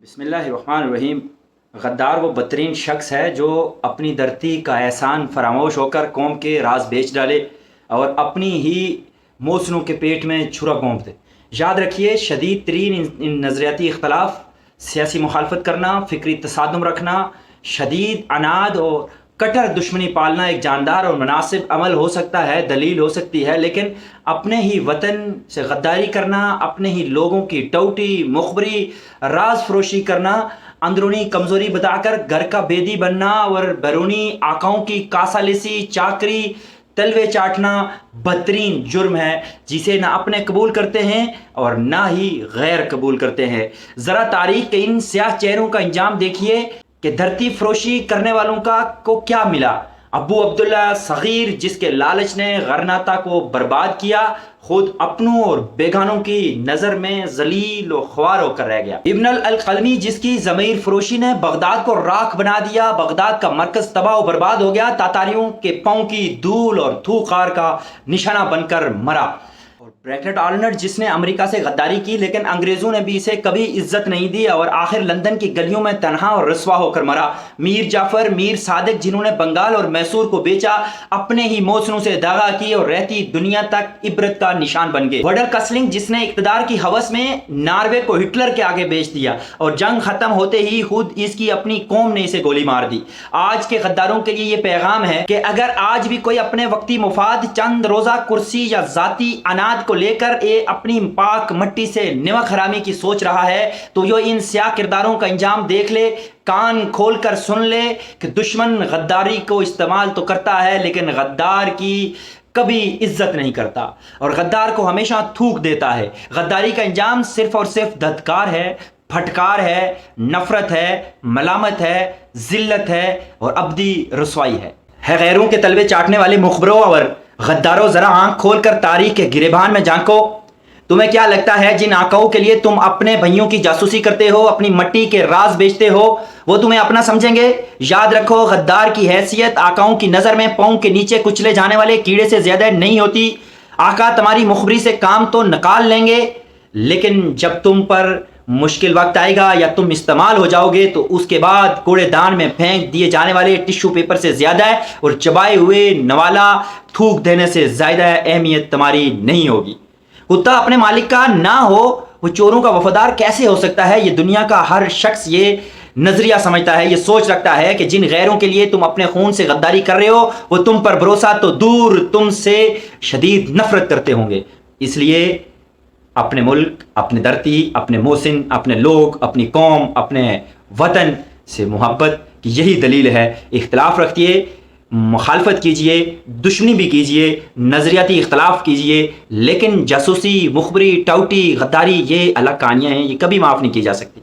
بسم اللہ الرحمن الرحیم۔ غدار وہ بدترین شخص ہے جو اپنی دھرتی کا احسان فراموش ہو کر قوم کے راز بیچ ڈالے اور اپنی ہی موسنوں کے پیٹ میں چھرا گھونپ دے۔ یاد رکھیے، شدید ترین نظریاتی اختلاف، سیاسی مخالفت کرنا، فکری تصادم رکھنا، شدید عناد اور کٹر دشمنی پالنا ایک جاندار اور مناسب عمل ہو سکتا ہے، دلیل ہو سکتی ہے، لیکن اپنے ہی وطن سے غداری کرنا، اپنے ہی لوگوں کی ٹوٹی مخبری راز فروشی کرنا، اندرونی کمزوری بتا کر گھر کا بیدی بننا اور بیرونی آقاؤں کی کاسالسی چاکری تلوے چاٹنا بدترین جرم ہے، جسے نہ اپنے قبول کرتے ہیں اور نہ ہی غیر قبول کرتے ہیں۔ ذرا تاریخ کے ان سیاہ چہروں کا انجام دیکھیے کہ دھرتی فروشی کرنے والوں کو کیا ملا۔ ابو عبداللہ صغیر، جس کے لالچ نے غرناطہ کو برباد کیا، خود اپنوں اور بیگانوں کی نظر میں ذلیل و خوار ہو کر رہ گیا۔ ابن القلمی، جس کی ضمیر فروشی نے بغداد کو راکھ بنا دیا، بغداد کا مرکز تباہ و برباد ہو گیا، تاتاریوں کے پاؤں کی دھول اور تھوکار کا نشانہ بن کر مرا۔ اور بریکٹ آرنولڈ، جس نے امریکہ سے غداری کی لیکن انگریزوں نے بھی اسے کبھی عزت نہیں دی اور آخر لندن کی گلیوں میں تنہا اور رسوا ہو کر مرا۔ میر جعفر، میر صادق، جنہوں نے بنگال اور میسور کو بیچا، اپنے ہی موسنوں سے داغا کی اور رہتی دنیا تک عبرت کا نشان بن گئے۔ وڈر کسلنگ، جس نے اقتدار کی ہوس میں ناروے کو ہٹلر کے آگے بیچ دیا اور جنگ ختم ہوتے ہی خود اس کی اپنی قوم نے اسے گولی مار دی۔ آج کے غداروں کے لیے یہ پیغام ہے کہ اگر آج بھی کوئی اپنے وقتی مفاد، چند روزہ کرسی یا ذاتی اناد کو لے کر اپنی پاک مٹی سے نمک حرامی کی سوچ رہا ہے تو یہ ان سیاہ کرداروں کا انجام دیکھ لے، کان کھول کر سن لے کہ دشمن غداری کو استعمال تو کرتا ہے لیکن غدار کی کبھی عزت نہیں کرتا اور غدار کو ہمیشہ تھوک دیتا ہے۔ غداری کا انجام صرف اور صرف دھتکار ہے، پھٹکار ہے، نفرت ہے، ملامت ہے، ذلت ہے اور ابدی رسوائی ہے۔ غیروں کے تلوے چاٹنے والے مخبروں اور غداروں، ذرا آنکھ کھول کر تاریخ کے گریبان میں جھانکو۔ تمہیں کیا لگتا ہے جن آقاؤں کے لیے تم اپنے بھائیوں کی جاسوسی کرتے ہو، اپنی مٹی کے راز بیچتے ہو، وہ تمہیں اپنا سمجھیں گے؟ یاد رکھو، غدار کی حیثیت آقاؤں کی نظر میں پاؤں کے نیچے کچلے جانے والے کیڑے سے زیادہ نہیں ہوتی۔ آقا تمہاری مخبری سے کام تو نکال لیں گے، لیکن جب تم پر مشکل وقت آئے گا یا تم استعمال ہو جاؤ گے تو اس کے بعد کوڑے دان میں پھینک دیے جانے والے ٹشو پیپر سے زیادہ ہے اور چبائے ہوئے نوالا تھوک دینے سے زیادہ اہمیت تمہاری نہیں ہوگی۔ کتا اپنے مالک کا نہ ہو، وہ چوروں کا وفادار کیسے ہو سکتا ہے؟ یہ دنیا کا ہر شخص یہ نظریہ سمجھتا ہے، یہ سوچ رکھتا ہے کہ جن غیروں کے لیے تم اپنے خون سے غداری کر رہے ہو وہ تم پر بھروسہ تو دور، تم سے شدید نفرت کرتے ہوں گے۔ اس لیے اپنے ملک، اپنے دھرتی، اپنے موسن، اپنے لوگ، اپنی قوم، اپنے وطن سے محبت کی یہی دلیل ہے۔ اختلاف رکھیے، مخالفت کیجئے، دشمنی بھی کیجئے، نظریاتی اختلاف کیجئے، لیکن جاسوسی، مخبری، ٹوٹی، غداری یہ الگ کہانیاں ہیں، یہ کبھی معاف نہیں کی جا سکتی۔